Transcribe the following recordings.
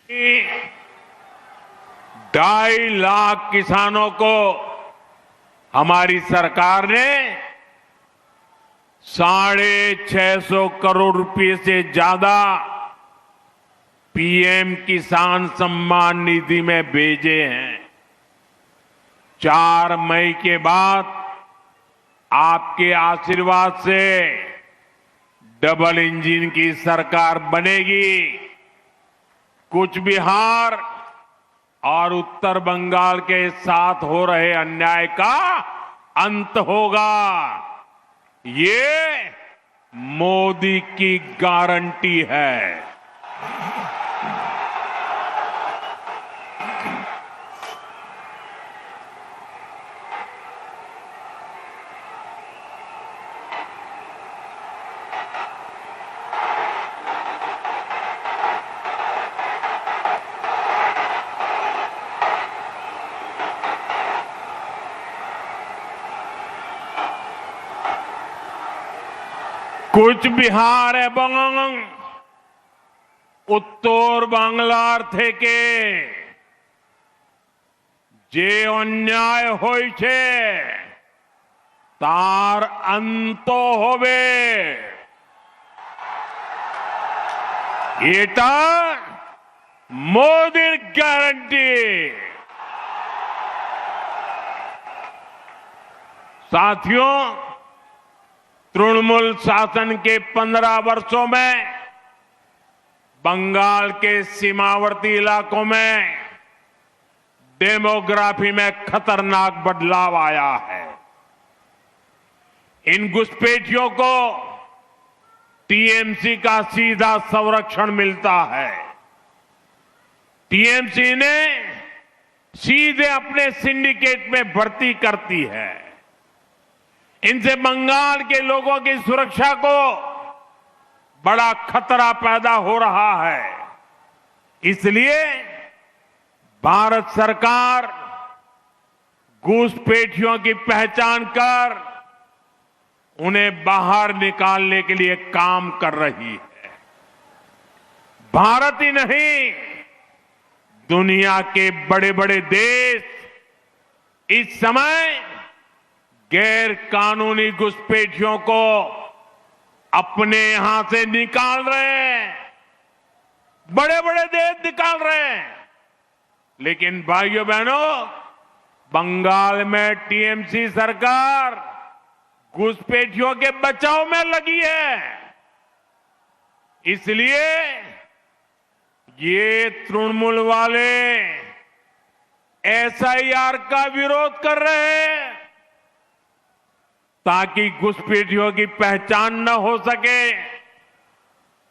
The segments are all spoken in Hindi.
2.5 लाख किसानों को हमारी सरकार ने 650 करोड़ रुपए से ज्यादा पीएम किसान सम्मान निधि में भेजे हैं। 4 मई के बाद आपके आशीर्वाद से डबल इंजन की सरकार बनेगी। कूच बिहार और उत्तर बंगाल के साथ हो रहे अन्याय का अंत होगा। ये मोदी की गारंटी है। कूच बिहार এবং উত্তর বাংলার থেকে যে অন্যায় হয়েছে তার অন্ত হবে। এটা মোদির গ্যারান্টি। साथियों, तृणमूल शासन के 15 वर्षों में बंगाल के सीमावर्ती इलाकों में डेमोग्राफी में खतरनाक बदलाव आया है। इन घुसपैठियों को टीएमसी का सीधा संरक्षण मिलता है। टीएमसी ने सीधे अपने सिंडिकेट में भर्ती करती है। इनसे बंगाल के लोगों की सुरक्षा को बड़ा खतरा पैदा हो रहा है। इसलिए भारत सरकार घुसपैठियों की पहचान कर उन्हें बाहर निकालने के लिए काम कर रही है। भारत ही नहीं, दुनिया के बड़े बड़े देश इस समय गैर कानूनी घुसपैठियों को अपने यहां से निकाल रहे हैं। बड़े बड़े देश निकाल रहे हैं। लेकिन भाइयों बहनों, बंगाल में टीएमसी सरकार घुसपैठियों के बचाव में लगी है। इसलिए ये तृणमूल वाले एसआईआर का विरोध कर रहे हैं ताकि घुसपैठियों की पहचान न हो सके।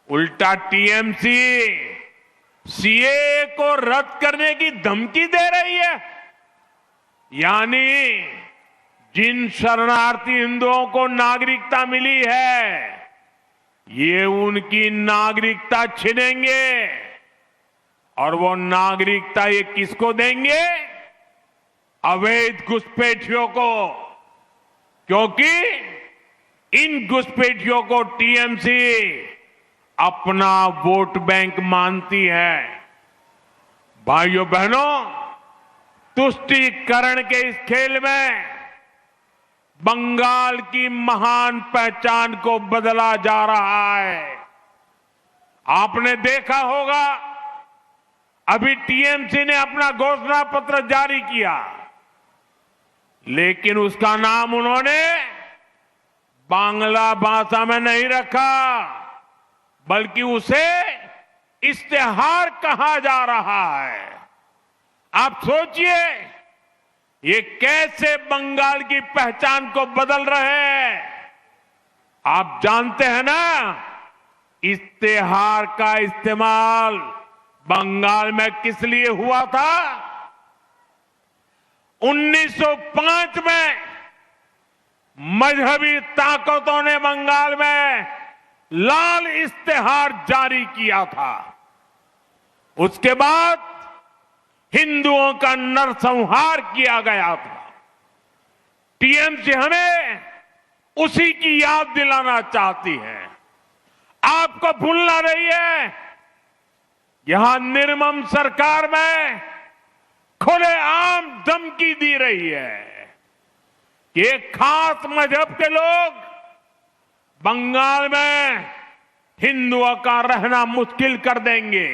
उल्टा टीएमसी सीए को रद्द करने की धमकी दे रही है। यानी जिन शरणार्थी हिंदुओं को नागरिकता मिली है, ये उनकी नागरिकता छीनेंगे। और वो नागरिकता ये किसको देंगे? अवैध घुसपैठियों को। क्योंकि इन घुसपैठियों को टीएमसी अपना वोट बैंक मानती है। भाइयों बहनों, तुष्टीकरण के इस खेल में बंगाल की महान पहचान को बदला जा रहा है। आपने देखा होगा, अभी टीएमसी ने अपना घोषणा पत्र जारी किया, लेकिन उसका नाम उन्होंने बांग्ला भाषा में नहीं रखा, बल्कि उसे इश्तेहार कहा जा रहा है। आप सोचिए, ये कैसे बंगाल की पहचान को बदल रहे हैं। आप जानते हैं ना, इश्तेहार का इस्तेमाल बंगाल में किस लिए हुआ था? 1905 में मजहबी ताकतों ने बंगाल में लाल इश्तेहार जारी किया था। उसके बाद हिंदुओं का नरसंहार किया गया था। टीएमसी हमें उसी की याद दिलाना चाहती है। आपको भूलना नहीं है, यहां निर्मम सरकार में खुलेआम धमकी दी रही है कि एक खास मजहब के लोग बंगाल में हिंदुओं का रहना मुश्किल कर देंगे।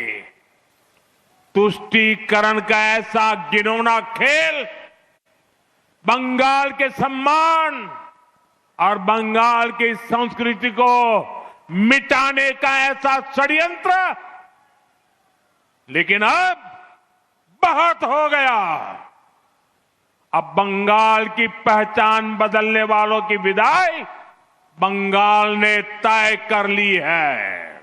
तुष्टीकरण का ऐसा घिनौना खेल बंगाल के सम्मान और बंगाल की संस्कृति को मिटाने का ऐसा षड्यंत्र, लेकिन अब बहुत हो गया। अब बंगाल की पहचान बदलने वालों की विदाई बंगाल ने तय कर ली है।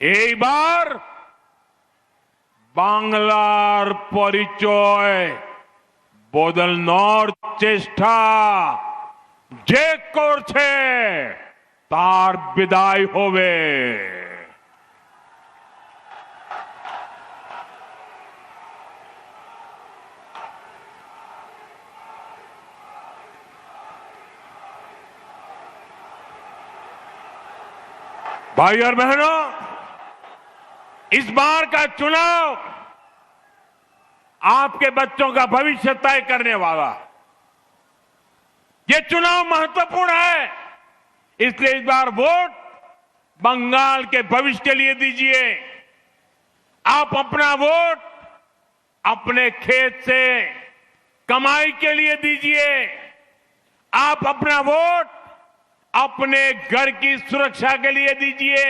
एक बार बांग्लार परिचय बदलनर चेष्टा जे करछे तार विदाई होवे। भाई और बहनों, इस बार का चुनाव आपके बच्चों का भविष्य तय करने वाला। ये चुनाव महत्वपूर्ण है, इसलिए इस बार वोट बंगाल के भविष्य के लिए दीजिए। आप अपना वोट अपने खेत से कमाई के लिए दीजिए। आप अपना वोट अपने घर की सुरक्षा के लिए दीजिए।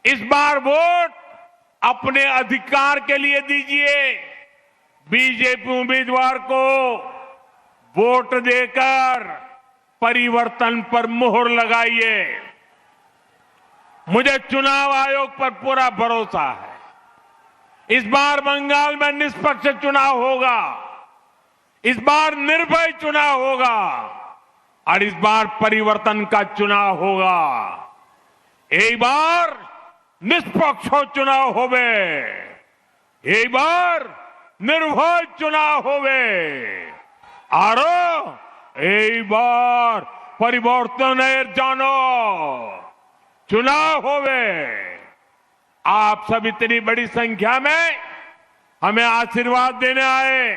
इस बार वोट अपने अधिकार के लिए दीजिए। बीजेपी उम्मीदवार को वोट देकर परिवर्तन पर मुहर लगाइए। मुझे चुनाव आयोग पर पूरा भरोसा है। इस बार बंगाल में निष्पक्ष चुनाव होगा, इस बार निर्भय चुनाव होगा और इस बार परिवर्तन का चुनाव होगा। एक बार निष्पक्ष चुनाव होवे, एक बार निर्भय चुनाव होवे और एक बार परिवर्तन जानो चुनाव होवे। आप सब इतनी बड़ी संख्या में हमें आशीर्वाद देने आए,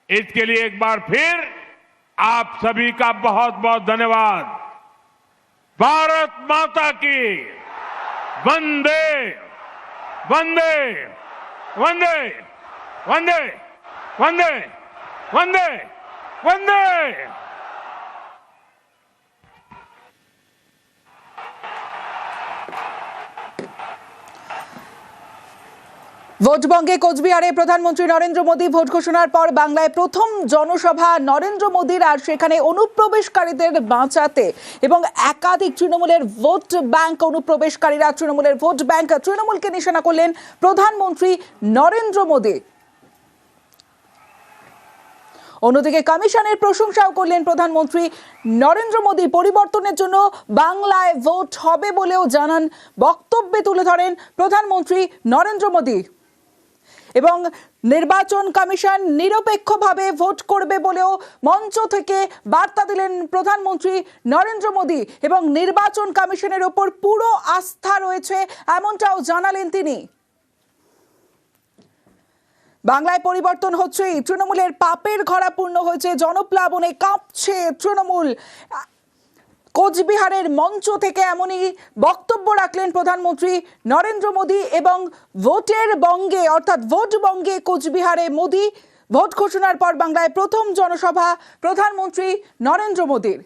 इसके लिए एक बार फिर आप सभी का बहुत बहुत धन्यवाद। भारत माता की वंदे वंदे वंदे वंदे वंदे वंदे वंदे। ভোটবঙ্গে কোচবিহারে প্রধানমন্ত্রী নরেন্দ্র মোদী ভোট ঘোষণার পর বাংলায় প্রথম জনসভা নরেন্দ্র মোদীর, আর সেখানে অনুপ্রবেশকারীদের বাঁচাতে এবং একাধিক তৃণমূলের ভোট ব্যাংক অনুপ্রবেশকারীরা তৃণমূলের ভোট ব্যাংক তৃণমূলকে নিশানা করলেন প্রধানমন্ত্রী নরেন্দ্র মোদী। অন্যদিকে কমিশনের প্রশংসাও করলেন প্রধানমন্ত্রী নরেন্দ্র মোদী। পরিবর্তনের জন্য বাংলায় ভোট হবে বলেও জানান, বক্তব্যে তুলে ধরেন প্রধানমন্ত্রী নরেন্দ্র মোদী। এবং নির্বাচন কমিশন নিরপেক্ষভাবে ভোট করবে বলেও মঞ্চ থেকে বার্তা দিলেন প্রধানমন্ত্রী নরেন্দ্র মোদী এবং নির্বাচন কমিশনের ওপর পুরো আস্থা রয়েছে এমনটাও জানালেন তিনি। বাংলায় পরিবর্তন হচ্ছেই, তৃণমূলের পাপের ঘরা পূর্ণ হয়েছে, জনপ্লাবনে কাঁপছে তৃণমূল। কোচবিহারের মঞ্চ থেকে এমনই বক্তব্য রাখলেন প্রধানমন্ত্রী নরেন্দ্র মোদী এবং ভোটের বঙ্গে অর্থাৎ ভোট বঙ্গে কোচবিহারে মোদী। ভোট ঘোষণার পর বাংলায় প্রথম জনসভা প্রধানমন্ত্রী নরেন্দ্র মোদীর।